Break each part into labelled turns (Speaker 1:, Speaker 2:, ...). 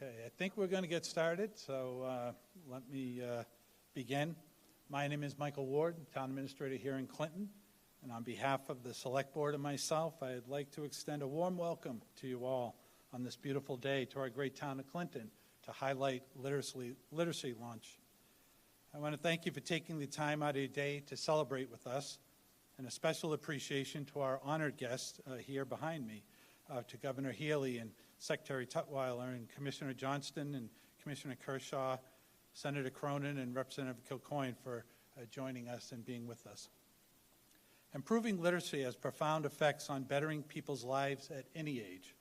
Speaker 1: Okay, I think we're going to get started, so let me begin. My name is Michael Ward, Town Administrator here in Clinton, and on behalf of the Select Board and myself, I'd like to extend a warm welcome to you all on this beautiful day to our great town of Clinton to highlight Literacy Launch. I want to thank you for taking the time out of your day to celebrate with us, and a special appreciation to our honored guests here behind me, to Governor Healey and Secretary Tutwiler and Commissioner Johnston and Commissioner Kershaw, Senator Cronin and Representative Kilcoyne for joining us and being with us. Improving literacy has profound effects on bettering people's lives at any age,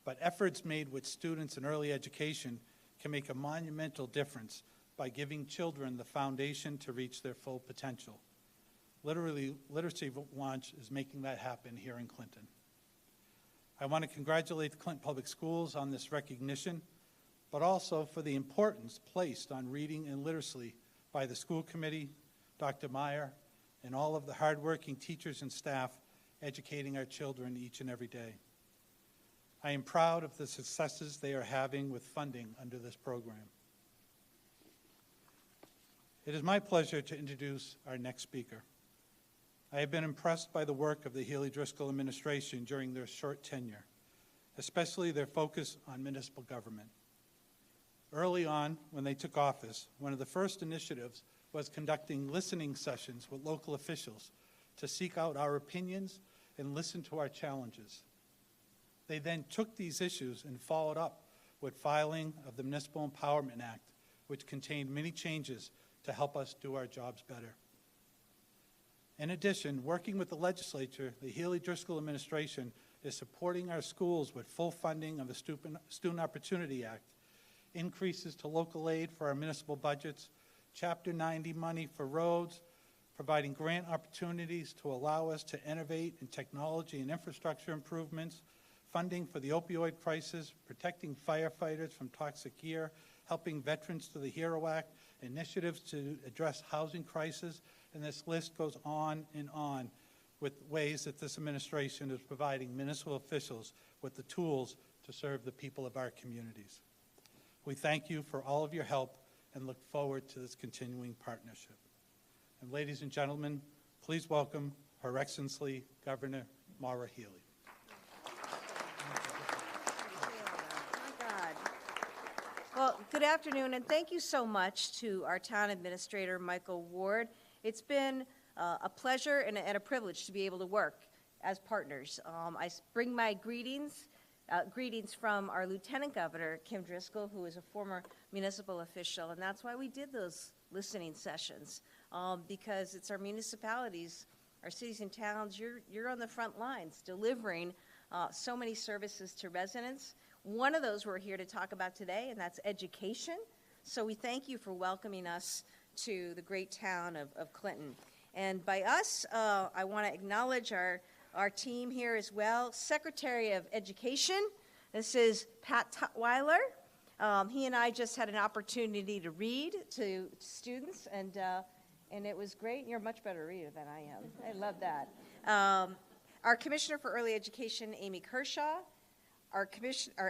Speaker 1: but efforts made with students in early education can make a monumental difference by giving children the foundation to reach their full potential. Literacy Launch is making that happen here in Clinton. I want to congratulate the Clinton Public Schools on this recognition, but also for the importance placed on reading and literacy by the school committee, Dr. Meyer, and all of the hardworking teachers and staff educating our children each and every day. I am proud of the successes they are having with funding under this program. It is my pleasure to introduce our next speaker. I have been impressed by the work of the Healey-Driscoll administration during their short tenure, especially their focus on municipal government. Early on, when they took office, one of the first initiatives was conducting listening sessions with local officials to seek out our opinions and listen to our challenges. They then took these issues and followed up with filing of the Municipal Empowerment Act, which contained many changes to help us do our jobs better. In addition, working with the legislature, the Healey-Driscoll administration is supporting our schools with full funding of the Student Opportunity Act, increases to local aid for our municipal budgets, Chapter 90 money for roads, providing grant opportunities to allow us to innovate in technology and infrastructure improvements, funding for the opioid crisis, protecting firefighters from toxic gear, helping veterans through the HERO Act, initiatives to address housing crisis, and this list goes on and on with ways that this administration is providing municipal officials with the tools to serve the people of our communities. We thank you for all of your help and look forward to this continuing partnership. And ladies and gentlemen, please welcome Her Excellency Governor Maura Healey.
Speaker 2: Well, good afternoon, and thank you so much to our town administrator, Michael Ward. It's been a pleasure and a privilege to be able to work as partners. I bring my greetings from our Lieutenant Governor, Kim Driscoll, who is a former municipal official, and that's why we did those listening sessions, because it's our municipalities, our cities and towns, you're on the front lines delivering so many services to residents. One of those we're here to talk about today, and that's education. So we thank you for welcoming us to the great town of Clinton. And by us, I want to acknowledge our team here as well. Secretary of Education, this is Pat Tutwiler. He and I just had an opportunity to read to students, and it was great. You're a much better reader than I am. I love that. Our Commissioner for Early Education, Amy Kershaw. Our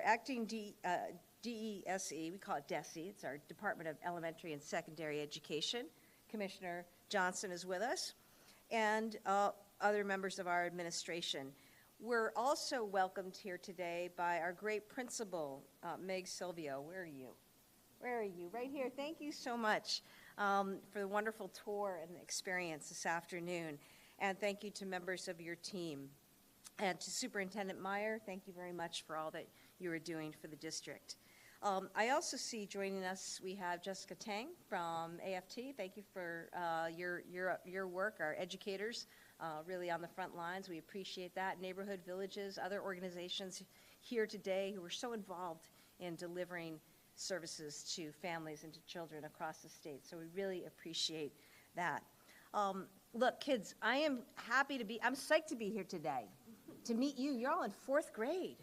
Speaker 2: acting DESE, we call it DESE, it's our Department of Elementary and Secondary Education. Commissioner Johnson is with us, and other members of our administration. We're also welcomed here today by our great principal, Meg Silvio. Where are you? Where are you? Right here. Thank you so much for the wonderful tour and experience this afternoon. And thank you to members of your team. And to Superintendent Meyer, thank you very much for all that you are doing for the district. I also see joining us, we have Jessica Tang from AFT. Thank you for your work, our educators, really on the front lines. We appreciate that. Neighborhood Villages, other organizations here today who are so involved in delivering services to families and to children across the state. So we really appreciate that. Look, kids, I'm psyched to be here today to meet you. You're all in 4th grade,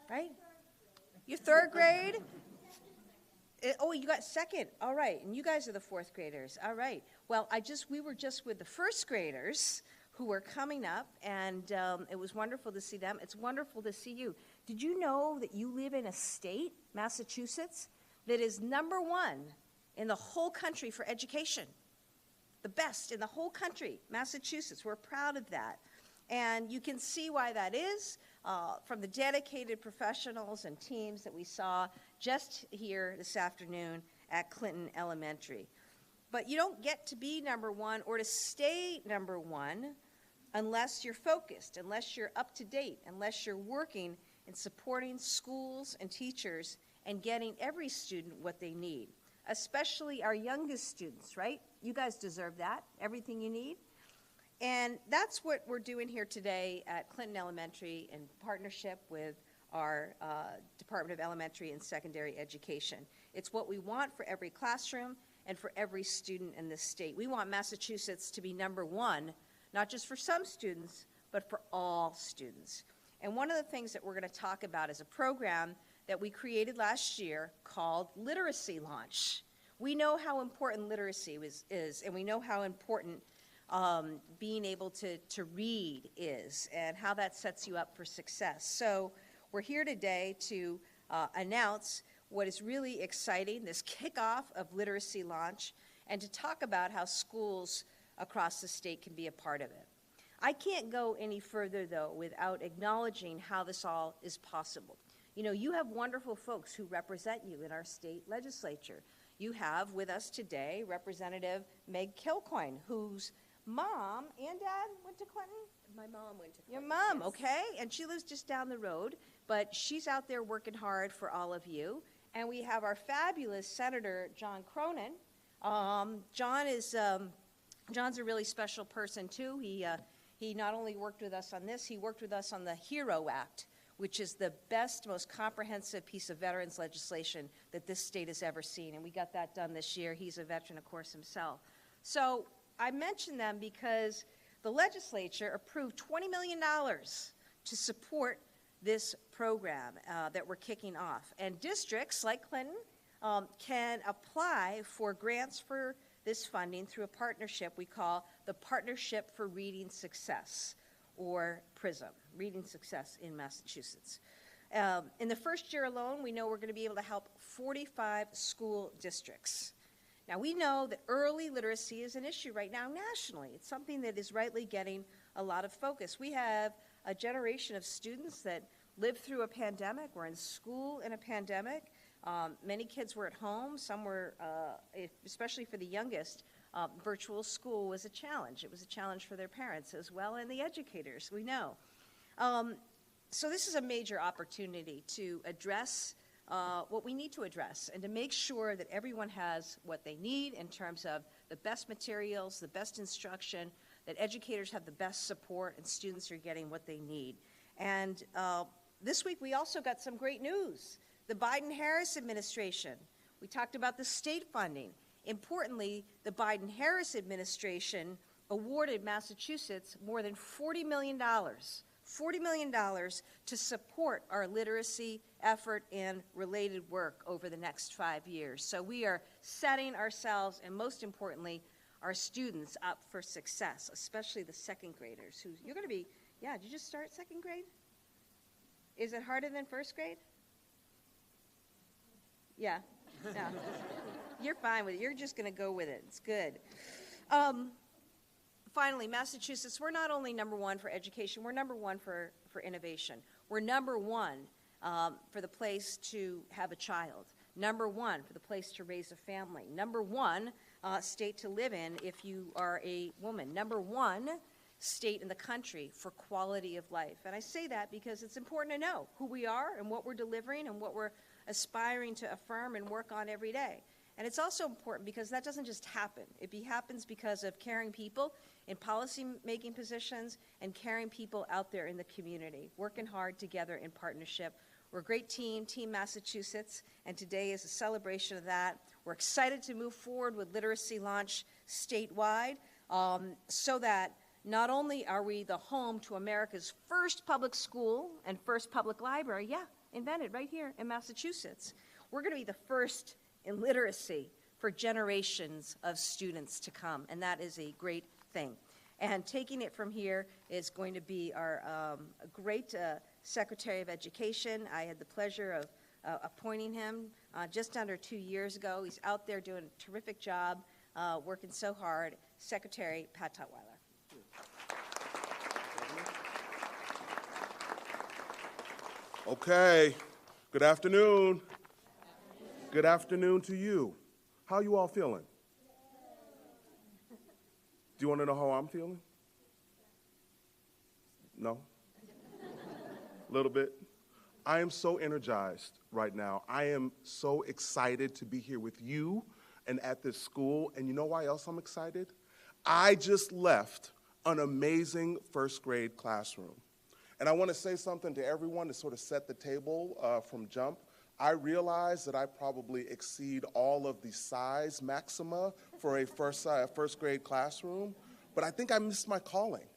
Speaker 2: right? You're 3rd grade? Oh, you got 2nd. All right. And you guys are the 4th graders. All right. Well, we were just with the 1st graders who are coming up, and it was wonderful to see them. It's wonderful to see you. Did you know that you live in a state, Massachusetts, that is #1 in the whole country for education? The best in the whole country, Massachusetts. We're proud of that. And you can see why that is from the dedicated professionals and teams that we saw just here this afternoon at Clinton Elementary. But you don't get to be #1 or to stay #1 unless you're focused, unless you're up to date, unless you're working in supporting schools and teachers and getting every student what they need, especially our youngest students, right? You guys deserve that, everything you need. And that's what we're doing here today at Clinton Elementary in partnership with our Department of Elementary and Secondary Education. It's what we want for every classroom and for every student in this state. We want Massachusetts to be #1, not just for some students, but for all students. And one of the things that we're going to talk about is a program that we created last year called Literacy Launch. We know how important literacy is, and we know how important being able to read is, and how that sets you up for success. So we're here today to announce what is really exciting, this kickoff of Literacy Launch, and to talk about how schools across the state can be a part of it. I can't go any further, though, without acknowledging how this all is possible. You know, you have wonderful folks who represent you in our state legislature. You have with us today Representative Meg Kilcoyne, whose mom and dad went to Clinton?
Speaker 3: My mom went to Clinton.
Speaker 2: Your mom,
Speaker 3: yes.
Speaker 2: okay, and she lives just down the road, but she's out there working hard for all of you. And we have our fabulous Senator John Cronin. John's a really special person too. He not only worked with us on this, he worked with us on the HERO Act, which is the best, most comprehensive piece of veterans legislation that this state has ever seen. And we got that done this year. He's a veteran, of course, himself. So I mention them because the legislature approved $20 million to support this program that we're kicking off. And districts like Clinton can apply for grants for this funding through a partnership we call the Partnership for Reading Success, or PRISM, Reading Success in Massachusetts. In the first year alone, we know we're going to be able to help 45 school districts. Now, we know that early literacy is an issue right now nationally. It's something that is rightly getting a lot of focus. We have a generation of students that lived through a pandemic, were in school in a pandemic. Many kids were at home. Some were, especially for the youngest, virtual school was a challenge. It was a challenge for their parents as well, and the educators, we know. So this is a major opportunity to address what we need to address and to make sure that everyone has what they need in terms of the best materials, the best instruction, that educators have the best support, and students are getting what they need. And this week we also got some great news. The Biden-Harris administration, we talked about the state funding. Importantly, the Biden-Harris administration awarded Massachusetts more than $40 million to support our literacy effort and related work over the next 5 years. So we are setting ourselves, and most importantly, our students up for success, especially the second graders. You're going to be, yeah, did you just start second grade? Is it harder than first grade? Yeah, no. You're fine with it. You're just going to go with it. It's good. Finally, Massachusetts, we're not only #1 for education, we're #1 for innovation. We're #1 for the place to have a child, #1 for the place to raise a family, #1 state to live in if you are a woman, #1 state in the country for quality of life. And I say that because it's important to know who we are and what we're delivering and what we're aspiring to affirm and work on every day. And it's also important because that doesn't just happen. It happens because of caring people in policy-making positions and caring people out there in the community, working hard together in partnership. We're a great team, Team Massachusetts, and today is a celebration of that. We're excited to move forward with Literacy Launch statewide so that not only are we the home to America's first public school and first public library, yeah, invented right here in Massachusetts, we're going to be the first in literacy for generations of students to come, and that is a great thing. And taking it from here is going to be our great Secretary of Education. I had the pleasure of appointing him just under 2 years ago. He's out there doing a terrific job, working so hard. Secretary Pat Tutwiler.
Speaker 3: Okay, good afternoon. Good afternoon to you. How you all feeling? Do you want to know how I'm feeling? No? A little bit? I am so energized right now. I am so excited to be here with you and at this school. And you know why else I'm excited? I just left an amazing first grade classroom. And I want to say something to everyone to sort of set the table from jump. I realize that I probably exceed all of the size maxima for a first grade classroom, but I think I missed my calling.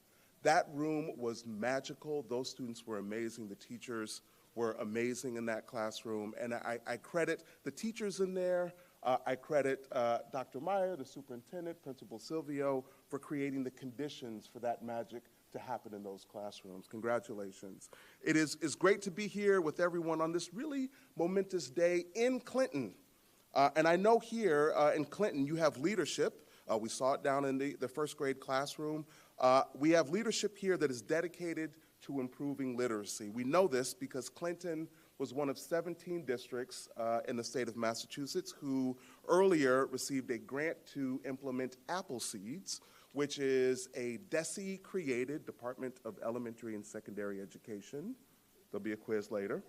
Speaker 3: That room was magical. Those students were amazing. The teachers were amazing in that classroom. And I credit the teachers in there. I credit Dr. Meyer, the superintendent, Principal Silvio, for creating the conditions for that magic to happen in those classrooms. Congratulations. It is great to be here with everyone on this really momentous day in Clinton. And I know here in Clinton you have leadership. We saw it down in the first grade classroom. We have leadership here that is dedicated to improving literacy. We know this because Clinton was one of 17 districts in the state of Massachusetts who earlier received a grant to implement Apple Seeds, which is a DESE-created Department of Elementary and Secondary Education. There'll be a quiz later.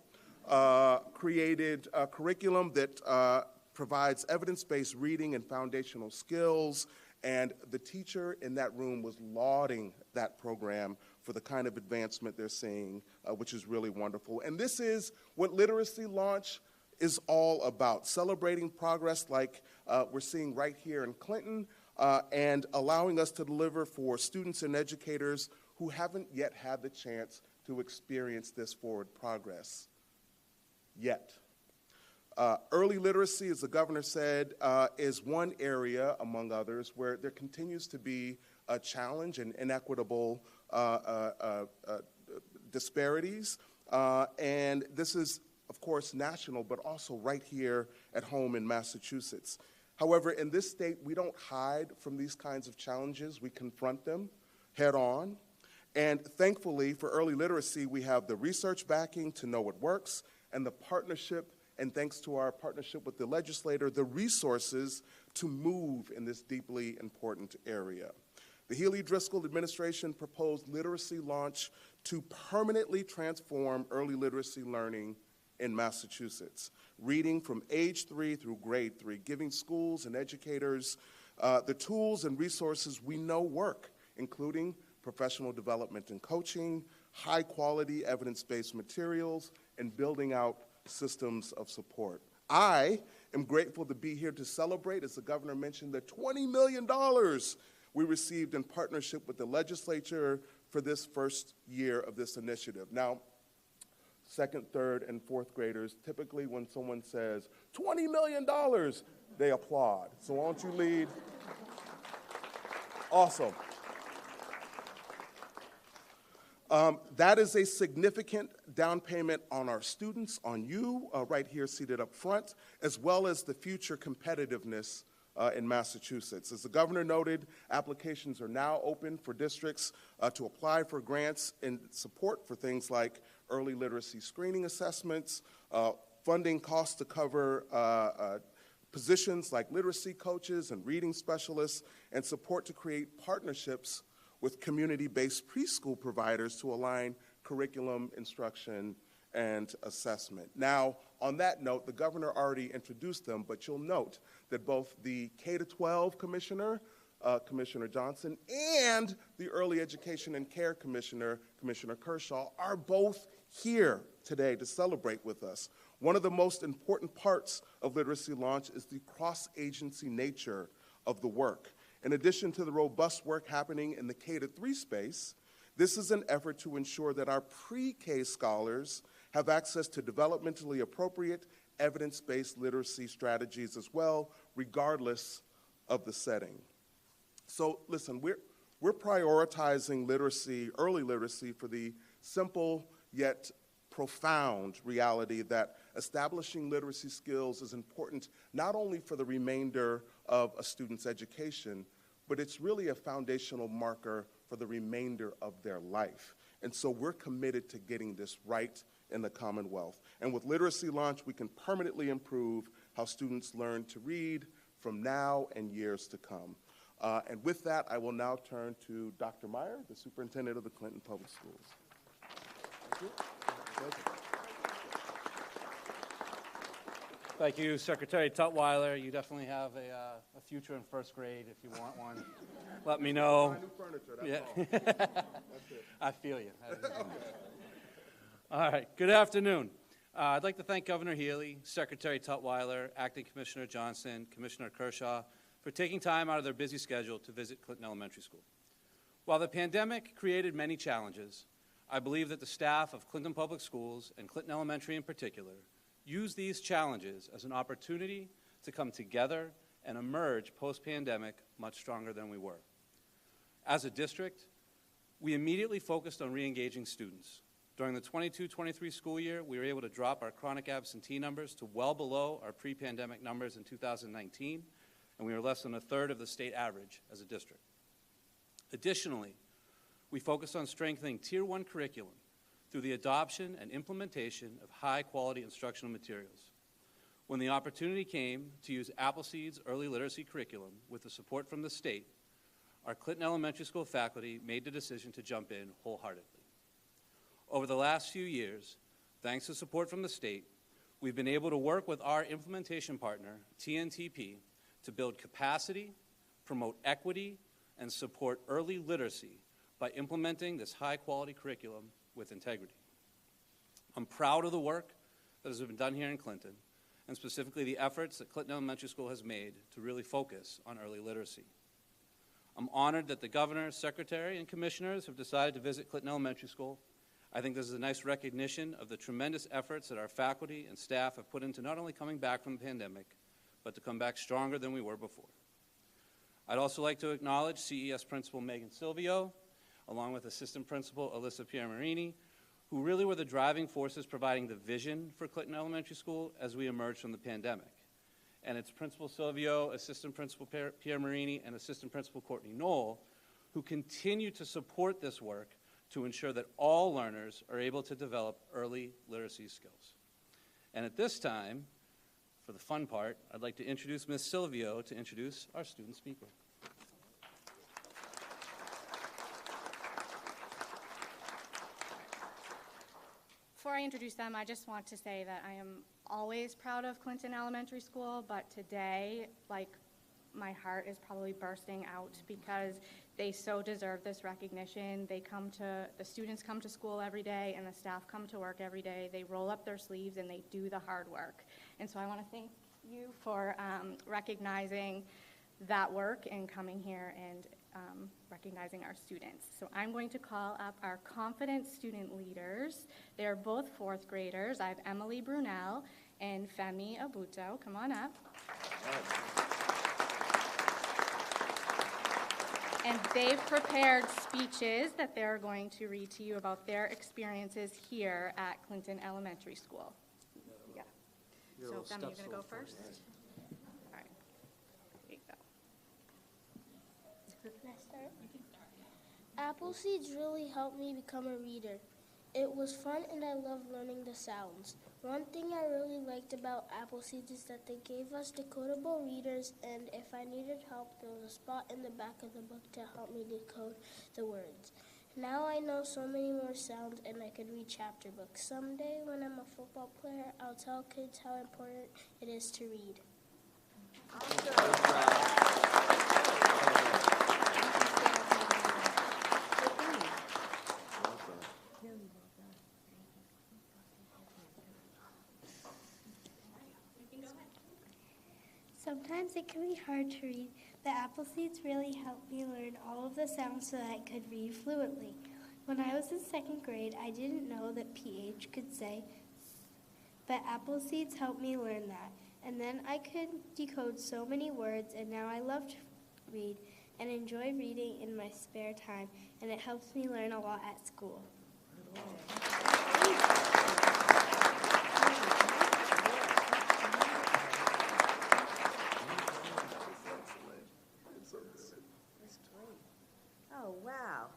Speaker 3: Created a curriculum that provides evidence-based reading and foundational skills, and the teacher in that room was lauding that program for the kind of advancement they're seeing, which is really wonderful. And this is what Literacy Launch is all about, celebrating progress like we're seeing right here in Clinton, and allowing us to deliver for students and educators who haven't yet had the chance to experience this forward progress yet. Early literacy, as the governor said, is one area, among others, where there continues to be a challenge and inequitable disparities. And this is, of course, national, but also right here at home in Massachusetts. However, in this state, we don't hide from these kinds of challenges. We confront them head on. And thankfully, for early literacy, we have the research backing to know what works, and the partnership, and thanks to our partnership with the legislator, the resources to move in this deeply important area. The Healey-Driscoll administration proposed Literacy Launch to permanently transform early literacy learning in Massachusetts, reading from age 3 through grade 3, giving schools and educators the tools and resources we know work, including professional development and coaching, high-quality evidence-based materials, and building out systems of support. I am grateful to be here to celebrate, as the governor mentioned, the $20 million we received in partnership with the legislature for this first year of this initiative. Now, second, third, and fourth graders, typically when someone says, $20 million, they applaud. So why don't you lead? Awesome. That is a significant down payment on our students, on you, right here seated up front, as well as the future competitiveness in Massachusetts. As the governor noted, applications are now open for districts to apply for grants and support for things like early literacy screening assessments, funding costs to cover positions like literacy coaches and reading specialists, and support to create partnerships with community-based preschool providers to align curriculum, instruction, and assessment. Now, on that note, the governor already introduced them, but you'll note that both the K-12 commissioner, Commissioner Johnson, and the Early Education and Care Commissioner, Commissioner Kershaw, are both here today to celebrate with us. One of the most important parts of Literacy Launch is the cross-agency nature of the work. In addition to the robust work happening in the K-3 space, this is an effort to ensure that our pre-K scholars have access to developmentally appropriate, evidence-based literacy strategies as well, regardless of the setting. So listen, We're prioritizing literacy, early literacy, for the simple yet profound reality that establishing literacy skills is important not only for the remainder of a student's education, but it's really a foundational marker for the remainder of their life. And so we're committed to getting this right in the Commonwealth. And with Literacy Launch, we can permanently improve how students learn to read from now and years to come. And with that, I will now turn to Dr. Meyer, the superintendent of the Clinton Public Schools. Thank you.
Speaker 4: Thank you, Secretary Tutwiler. You definitely have a future in first grade if you want one. Let me know.
Speaker 3: New furniture, that's all. That's it.
Speaker 4: I feel you. All right, good afternoon. I'd like to thank Governor Healey, Secretary Tutwiler, Acting Commissioner Johnson, Commissioner Kershaw for taking time out of their busy schedule to visit Clinton Elementary School. While the pandemic created many challenges, I believe that the staff of Clinton Public Schools and Clinton Elementary in particular use these challenges as an opportunity to come together and emerge post-pandemic much stronger than we were. As a district, we immediately focused on re-engaging students. During the 22-23 school year, we were able to drop our chronic absentee numbers to well below our pre-pandemic numbers in 2019, and we were less than a third of the state average as a district. Additionally, we focused on strengthening Tier 1 curriculum through the adoption and implementation of high-quality instructional materials. When the opportunity came to use Appleseed's early literacy curriculum with the support from the state, our Clinton Elementary School faculty made the decision to jump in wholeheartedly. Over the last few years, thanks to support from the state, we've been able to work with our implementation partner, TNTP, to build capacity, promote equity, and support early literacy by implementing this high-quality curriculum with integrity. I'm proud of the work that has been done here in Clinton, and specifically the efforts that Clinton Elementary School has made to really focus on early literacy. I'm honored that the governor, secretary, and commissioners have decided to visit Clinton Elementary School. I think this is a nice recognition of the tremendous efforts that our faculty and staff have put into not only coming back from the pandemic, but to come back stronger than we were before. I'd also like to acknowledge CES Principal Megan Silvio, along with Assistant Principal Alyssa Piermarini, who really were the driving forces providing the vision for Clinton Elementary School as we emerged from the pandemic. And it's Principal Silvio, Assistant Principal Piermarini, and Assistant Principal Courtney Knoll, who continue to support this work to ensure that all learners are able to develop early literacy skills. And at this time, for the fun part, I'd like to introduce Ms. Silvio to introduce our student speaker.
Speaker 5: Before I introduce them, I just want to say that I am always proud of Clinton Elementary School, but today, my heart is probably bursting out because they so deserve this recognition. The students come to school every day and the staff come to work every day. They roll up their sleeves and they do the hard work. And so I want to thank you for recognizing that work and coming here and recognizing our students. So I'm going to call up our confident student leaders. They are both fourth graders. I have Emily Brunel and Femi Abuto. Come on up. And they've prepared speeches that they're going to read to you about their experiences here at Clinton Elementary School. Yeah. So Femi, you're going to go first? All right. Here you go.
Speaker 6: Can I start? You can start, yeah. Appleseeds really helped me become a reader. It was fun and I loved learning the sounds. One thing I really liked about Appleseeds is that they gave us decodable readers, and if I needed help, there was a spot in the back of the book to help me decode the words. Now I know so many more sounds and I could read chapter books. Someday when I'm a football player, I'll tell kids how important it is to read.
Speaker 7: Sometimes it can be hard to read, but Appleseeds really helped me learn all of the sounds so that I could read fluently. When I was in second grade, I didn't know that PH could say, but Appleseeds helped me learn that. And then I could decode so many words, and now I love to read and enjoy reading in my spare time, and it helps me learn a lot at school.
Speaker 2: Oh, wow.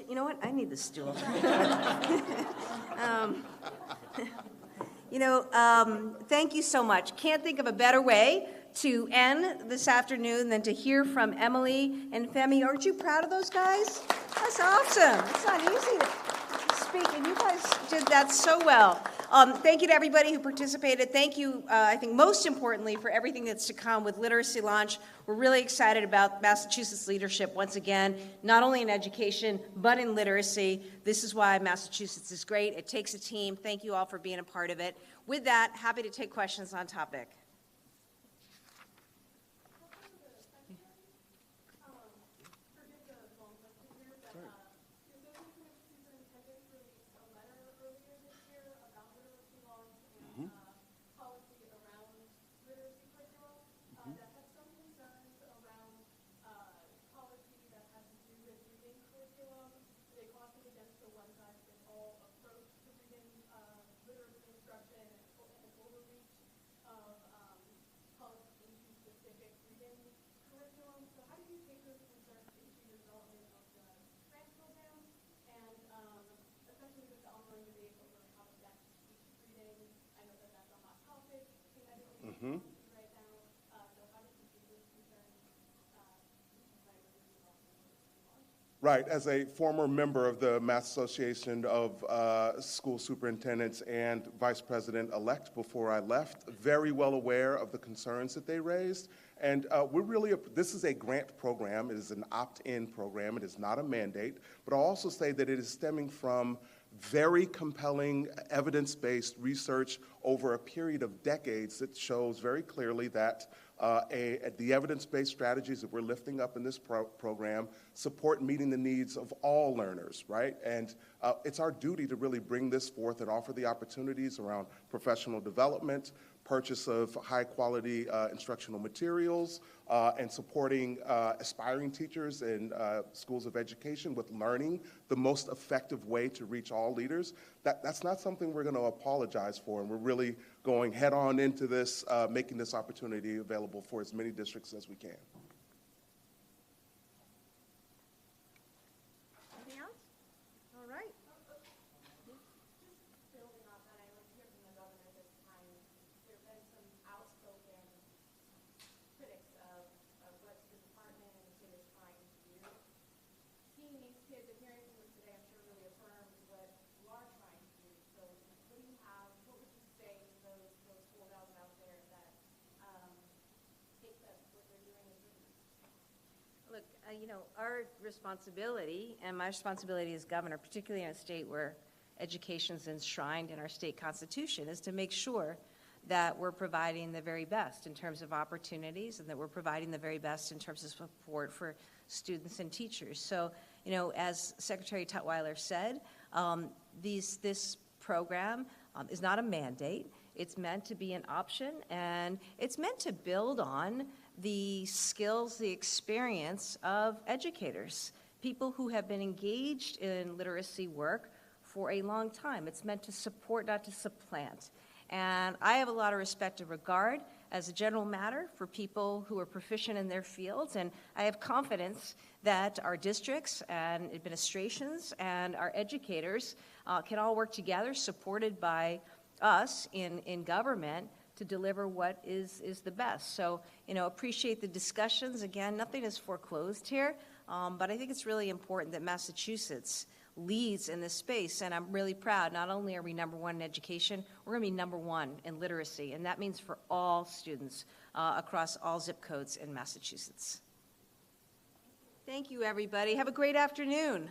Speaker 2: You know what? I need the stool. Thank you so much. Can't think of a better way to end this afternoon than to hear from Emily and Femi. Aren't you proud of those guys? That's awesome. It's not easy to speak, and you guys did that so well. Thank you to everybody who participated. Thank you, I think most importantly, for everything that's to come with Literacy Launch. We're really excited about Massachusetts leadership once again, not only in education, but in literacy. This is why Massachusetts is great. It takes a team. Thank you all for being a part of it. With that, happy to take questions on topic.
Speaker 3: Right, as a former member of the Mass Association of School Superintendents and Vice President-elect before I left, very well aware of the concerns that they raised. And this is a grant program. It is an opt-in program. It is not a mandate. But I'll also say that it is stemming from very compelling evidence-based research over a period of decades that shows very clearly that the evidence-based strategies that we're lifting up in this program support meeting the needs of all learners, right? And it's our duty to really bring this forth and offer the opportunities around professional development, purchase of high-quality instructional materials, and supporting aspiring teachers in schools of education with learning the most effective way to reach all leaders. That's not something we're going to apologize for, and we're really going head-on into this, making this opportunity available for as many districts as we can.
Speaker 2: Anything else? All right. Look, our responsibility, and my responsibility as governor, particularly in a state where education is enshrined in our state constitution, is to make sure that we're providing the very best in terms of opportunities and that we're providing the very best in terms of support for students and teachers. So, as Secretary Tutwiler said, this program is not a mandate. It's meant to be an option, and it's meant to build on the skills, the experience of educators, people who have been engaged in literacy work for a long time. It's meant to support, not to supplant. And I have a lot of respect and regard, as a general matter, for people who are proficient in their fields, and I have confidence that our districts and administrations and our educators can all work together, supported by us in government, to deliver what is the best. So, appreciate the discussions. Again, nothing is foreclosed here, but I think it's really important that Massachusetts leads in this space, and I'm really proud. Not only are we #1 in education, we're going to be #1 in literacy, and that means for all students across all zip codes in Massachusetts. Thank you, everybody. Have a great afternoon.